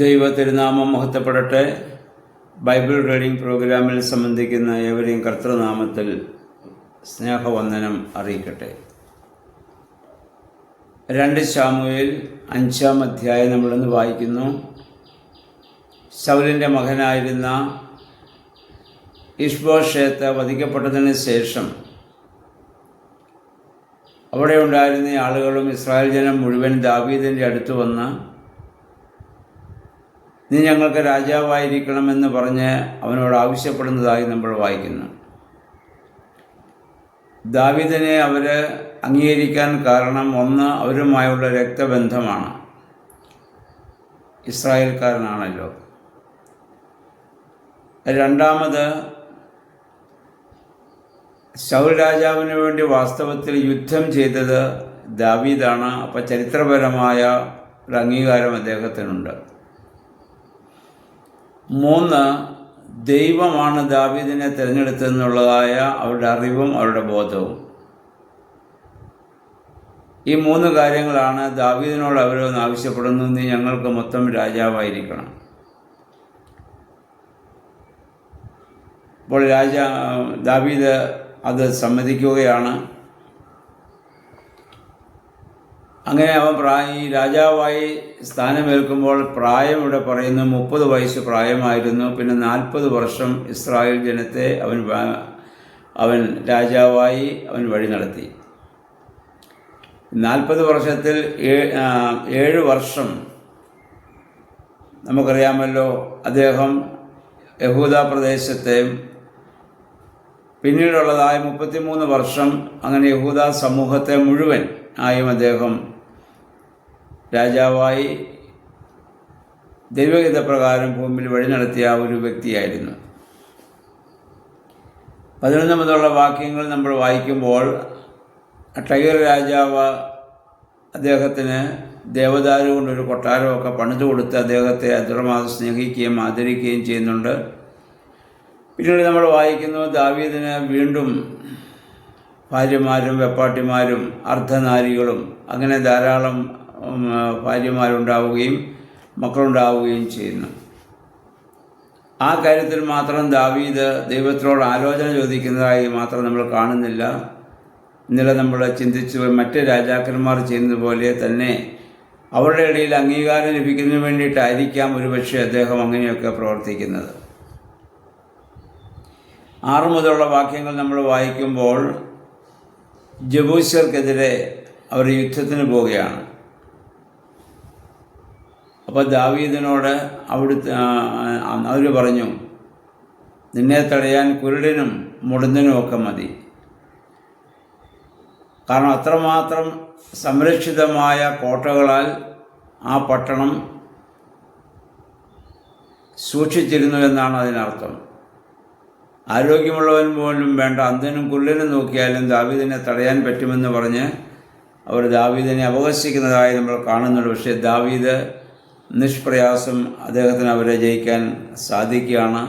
ദൈവ തിരുനാമം മഹത്വപ്പെടട്ടെ. Bible reading പ്രോഗ്രാമിൽ സംബന്ധിക്കുന്ന ഏവരെയും കർത്തൃനാമത്തിൽ സ്നേഹവന്ദനം അറിയിക്കട്ടെ. 2 ശമൂവേൽ 5-ാം അധ്യായം നമ്മളിന്ന് വായിക്കുന്നു. ശൗലിൻ്റെ മകനായിരുന്ന ഇഷ്ബോശേത്ത് വധിക്കപ്പെട്ടതിന് ശേഷം അവിടെ ഉണ്ടായിരുന്ന ആളുകളും ഇസ്രായേൽ ജനം മുഴുവൻ ദാവീദിൻ്റെ അടുത്ത് വന്ന്, നീ ഞങ്ങൾക്ക് രാജാവായിരിക്കണമെന്ന് പറഞ്ഞ് അവനോട് ആവശ്യപ്പെടുന്നതായി നമ്മൾ വായിക്കുന്നു. ദാവീദിനെ അവർ അംഗീകരിക്കാൻ കാരണം ഒന്ന്, അവരുമായുള്ള രക്തബന്ധമാണ്. ഇസ്രായേൽക്കാരനാണല്ലോ. രണ്ടാമത്, ശൗൽ രാജാവിന് വേണ്ടി വാസ്തവത്തിൽ യുദ്ധം ചെയ്തത് ദാവീദാണ്. അപ്പോൾ ചരിത്രപരമായ ഒരു അംഗീകാരം അദ്ദേഹത്തിനുണ്ട്. 3, ദൈവമാണ് ദാവീദിനെ തിരഞ്ഞെടുത്തതെന്നുള്ളതായ അവരുടെ അറിവും അവരുടെ ബോധവും. ഈ 3 കാര്യങ്ങളാണ് ദാവീദിനോട് അവരൊന്ന് ആവശ്യപ്പെടുന്നു, നീ ഞങ്ങൾക്ക് മൊത്തം രാജാവായിരിക്കണം. അപ്പോൾ ദാവീദ് അത് സമ്മതിക്കുകയാണ്. അങ്ങനെ അവൻ രാജാവായി സ്ഥാനമേൽക്കുമ്പോൾ പ്രായം ഇവിടെ പറയുന്നു 30 വയസ്സ് പ്രായമായിരുന്നു. പിന്നെ 40 വർഷം ഇസ്രായേൽ ജനത്തെ അവൻ രാജാവായി വഴി നടത്തി. 40 വർഷത്തിൽ 7 വർഷം നമുക്കറിയാമല്ലോ അദ്ദേഹം യഹൂദ പ്രദേശത്തെ, പിന്നീടുള്ളതായ 33 വർഷം അങ്ങനെ യഹൂദ സമൂഹത്തെ മുഴുവൻ ആയും അദ്ദേഹം രാജാവായി ദൈവഹിതപ്രകാരം ഭൂമിയിൽ വഴി നടത്തിയ ഒരു വ്യക്തിയായിരുന്നു. 11 മുതലുള്ള വാക്യങ്ങൾ നമ്മൾ വായിക്കുമ്പോൾ, ടൈർ രാജാവ് അദ്ദേഹത്തിന് ദേവദാരു കൊണ്ടൊരു കൊട്ടാരമൊക്കെ പണിതു കൊടുത്ത് അദ്ദേഹത്തെ അത്രമാത്രം സ്നേഹിക്കുകയും ആദരിക്കുകയും ചെയ്യുന്നുണ്ട്. പിന്നീട് നമ്മൾ വായിക്കുന്നു, ദാവീദിന് വീണ്ടും ഭാര്യമാരും വെപ്പാട്ടിമാരും അർദ്ധനാരികളും അങ്ങനെ ധാരാളം ഭാര്യമാരുണ്ടാവുകയും മക്കളുണ്ടാവുകയും ചെയ്യുന്നു. ആ കാര്യത്തിൽ മാത്രം ദാവീദ് ദൈവത്തിനോട് ആലോചന ചോദിക്കുന്നതായി മാത്രം നമ്മൾ കാണുന്നില്ല. ഇന്നലെ നമ്മൾ ചിന്തിച്ചു, മറ്റ് രാജാക്കന്മാർ ചെയ്യുന്നത് പോലെ തന്നെ അവരുടെ ഇടയിൽ അംഗീകാരം ലഭിക്കുന്നതിന് വേണ്ടിയിട്ടായിരിക്കാം ഒരുപക്ഷെ അദ്ദേഹം അങ്ങനെയൊക്കെ പ്രവർത്തിക്കുന്നത്. 6 മുതലുള്ള വാക്യങ്ങൾ നമ്മൾ വായിക്കുമ്പോൾ, ജബൂസ്യർക്കെതിരെ അവർ യുദ്ധത്തിന് പോവുകയാണ്. അപ്പോൾ ദാവീദിനോട് അവർ പറഞ്ഞു, നിന്നെ തടയാൻ കുരുടനും മുടന്തനും ഒക്കെ മതി. കാരണം അത്രമാത്രം സംരക്ഷിതമായ കോട്ടകളാൽ ആ പട്ടണം സൂക്ഷിച്ചിരുന്നു എന്നാണ് അതിനർത്ഥം. ആരോഗ്യമുള്ളവൻ പോലും വേണ്ട, അന്ധനും കുരുടനും നോക്കിയാലും ദാവീദിനെ തടയാൻ പറ്റുമെന്ന് പറഞ്ഞ് അവർ ദാവീദിനെ അപഹസിക്കുന്നതായി നമ്മൾ കാണുന്നുണ്ട്. പക്ഷേ ദാവീദ് നിഷ്പ്രയാസം അദ്ദേഹത്തിന് അവരെ ജയിക്കാൻ സാധിക്കുകയാണ്.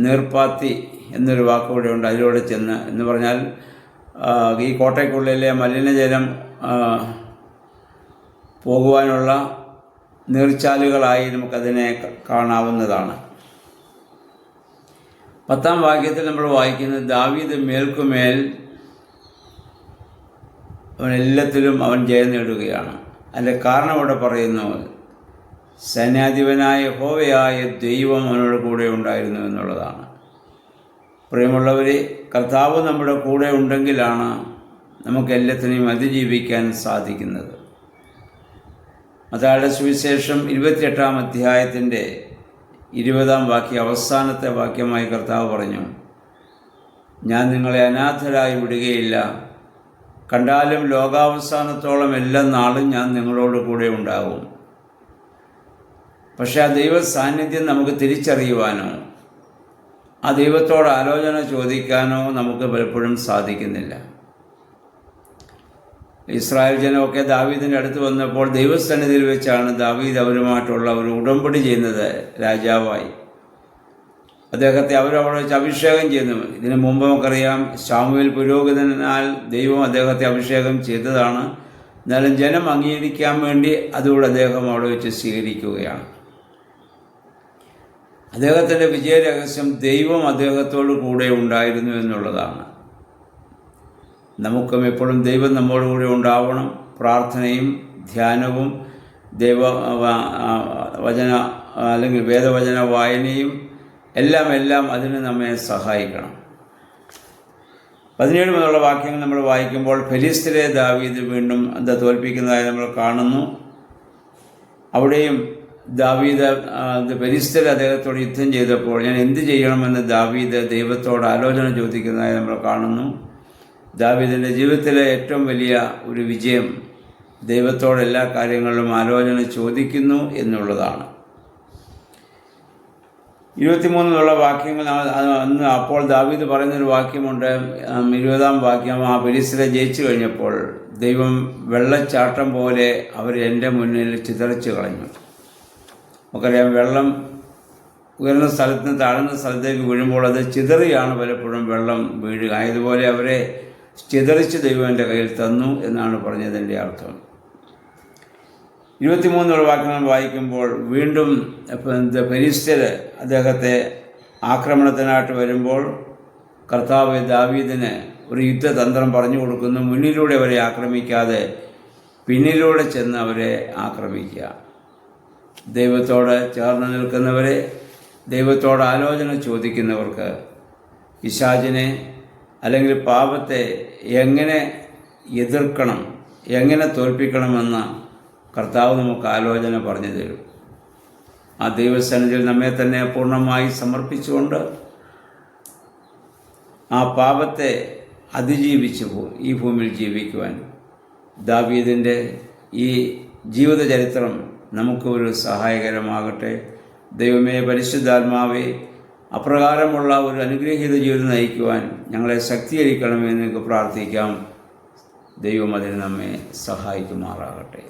നീർപ്പാത്തി എന്നൊരു വാക്കുകൂടെ ഉണ്ട്, അതിലൂടെ ചെന്ന് എന്ന് പറഞ്ഞാൽ ഈ കോട്ടയ്ക്കുള്ളിലെ മലിനജലം പോകുവാനുള്ള നീർച്ചാലുകളായി നമുക്കതിനെ കാണാവുന്നതാണ്. 10-ാം വാക്യത്തിൽ നമ്മൾ വായിക്കുന്നത്, ദാവീദ് മേൽക്കുമേൽ എല്ലാത്തിലും അവൻ ജയം നേടുകയാണ്. അതിൻ്റെ കാരണം ഇവിടെ പറയുന്നു, സൈന്യാധിപനായ യഹോവയായ ദൈവം അവനോട് കൂടെ ഉണ്ടായിരുന്നു എന്നുള്ളതാണ്. പ്രിയമുള്ളവരെ, കർത്താവ് നമ്മുടെ കൂടെ ഉണ്ടെങ്കിലാണ് നമുക്ക് എല്ലാത്തിനെയും അതിജീവിക്കാൻ സാധിക്കുന്നത്. മത്തായിയുടെ സുവിശേഷം 28-ാം അധ്യായത്തിൻ്റെ 20-ാം വാക്യം അവസാനത്തെ വാക്യമായി കർത്താവ് പറഞ്ഞു, ഞാൻ നിങ്ങളെ അനാഥരായി വിടുകയില്ല, കണ്ടാലും ലോകാവസാനത്തോളം എല്ലാ നാളും ഞാൻ നിങ്ങളോട് കൂടെ ഉണ്ടാകും. പക്ഷെ ആ ദൈവ സാന്നിധ്യം നമുക്ക് തിരിച്ചറിയുവാനോ ആ ദൈവത്തോട് ആലോചന ചോദിക്കാനോ നമുക്ക് പലപ്പോഴും സാധിക്കുന്നില്ല. ഇസ്രായേൽ ജനമൊക്കെ ദാവീദിൻ്റെ അടുത്ത് വന്നപ്പോൾ ദൈവസന്നിധിയിൽ വെച്ചാണ് ദാവീദ് അവരുമായിട്ടുള്ള ഒരു ഉടമ്പടി ചെയ്യുന്നത്. രാജാവായി അദ്ദേഹത്തെ അവരവിടെ വെച്ച് അഭിഷേകം ചെയ്യുന്നു. ഇതിനു മുമ്പ് നമുക്കറിയാം, ശമൂവേൽ പുരോഹിതനാൽ ദൈവം അദ്ദേഹത്തെ അഭിഷേകം ചെയ്തതാണ്. എന്നാലും ജനം അംഗീകരിക്കാൻ വേണ്ടി അതുകൂടെ അദ്ദേഹം അവിടെ വെച്ച് സ്വീകരിക്കുകയാണ്. അദ്ദേഹത്തിൻ്റെ വിജയരഹസ്യം ദൈവം അദ്ദേഹത്തോട് കൂടെ ഉണ്ടായിരുന്നു എന്നുള്ളതാണ്. നമുക്കും എപ്പോഴും ദൈവം നമ്മോട് കൂടെ ഉണ്ടാവണം. പ്രാർത്ഥനയും ധ്യാനവും വചന അല്ലെങ്കിൽ വേദവചന വായനയും എല്ലാം അതിന് നമ്മെ സഹായിക്കണം. 17 മുതലുള്ള വാക്യങ്ങൾ നമ്മൾ വായിക്കുമ്പോൾ ഫെലിസ്ത്യരെ ദാവീദ് വീണ്ടും തോൽപ്പിക്കുന്നതായി നമ്മൾ കാണുന്നു. അവിടെയും ദാവീദ് ഫെലിസ്ത്യർ അദ്ദേഹത്തോട് യുദ്ധം ചെയ്തപ്പോൾ ഞാൻ എന്ത് ചെയ്യണമെന്ന് ദാവീദ് ദൈവത്തോട് ആലോചന ചോദിക്കുന്നതായി നമ്മൾ കാണുന്നു. ദാവീദിൻ്റെ ജീവിതത്തിലെ ഏറ്റവും വലിയ ഒരു വിജയം ദൈവത്തോട് എല്ലാ കാര്യങ്ങളിലും ആലോചന ചോദിക്കുന്നു എന്നുള്ളതാണ്. 23 വാക്യങ്ങൾ അന്ന് അപ്പോൾ ദാവീദ് പറയുന്നൊരു വാക്യമുണ്ട്. 20-ാം വാക്യം, ആ ഫെലിസ്ത്യരെ ജയിച്ചു കഴിഞ്ഞപ്പോൾ ദൈവം വെള്ളച്ചാട്ടം പോലെ അവർ എൻ്റെ മുന്നിൽ ചിതറിച്ച് കളഞ്ഞു. നമുക്കറിയാം, വെള്ളം ഉയർന്ന സ്ഥലത്ത് നിന്ന് താഴ്ന്ന സ്ഥലത്തേക്ക് വീഴുമ്പോൾ അത് ചിതറിയാണ് പലപ്പോഴും വെള്ളം വീഴുക. അതുപോലെ അവരെ ചിതറിച്ച് ദൈവം എൻ്റെ കയ്യിൽ തന്നു എന്നാണ് പറഞ്ഞതിൻ്റെ അർത്ഥം. 23 വാക്യങ്ങൾ വായിക്കുമ്പോൾ വീണ്ടും ഫെലിസ്ത്യർ അദ്ദേഹത്തെ ആക്രമണത്തിനായിട്ട് വരുമ്പോൾ കർത്താവ് ദാവീദിന് ഒരു യുദ്ധതന്ത്രം പറഞ്ഞു കൊടുക്കുന്നു. മുന്നിലൂടെ അവരെ ആക്രമിക്കാതെ പിന്നിലൂടെ ചെന്ന് അവരെ ആക്രമിക്കുക. ദൈവത്തോട് ചേർന്ന് നിൽക്കുന്നവരെ, ദൈവത്തോട് ആലോചന ചോദിക്കുന്നവർക്ക് പിശാചിനെ അല്ലെങ്കിൽ പാപത്തെ എങ്ങനെ എതിർക്കണം, എങ്ങനെ തോൽപ്പിക്കണമെന്ന് കർത്താവ് നമുക്ക് ആലോചന പറഞ്ഞു തരും. ആ ദൈവസന്നിധിയിൽ നമ്മെ തന്നെ പൂർണ്ണമായി സമർപ്പിച്ചുകൊണ്ട് ആ പാപത്തെ അതിജീവിച്ച് ഈ ഭൂമിയിൽ ജീവിക്കുവാൻ ദാവീദിൻ്റെ ഈ ജീവിത ചരിത്രം നമുക്ക് ഒരു സഹായകരമാകട്ടെ. ദൈവമേ, പരിശുദ്ധാത്മാവേ, അപ്രകാരമുള്ള ഒരു അനുഗ്രഹീത ജീവിതം നയിക്കുവാൻ ഞങ്ങളെ ശക്തീകരിക്കണമെന്ന് നിങ്ങൾക്ക് പ്രാർത്ഥിക്കാം. ദൈവം അതിന് നമ്മെ സഹായിക്കുമാറാകട്ടെ.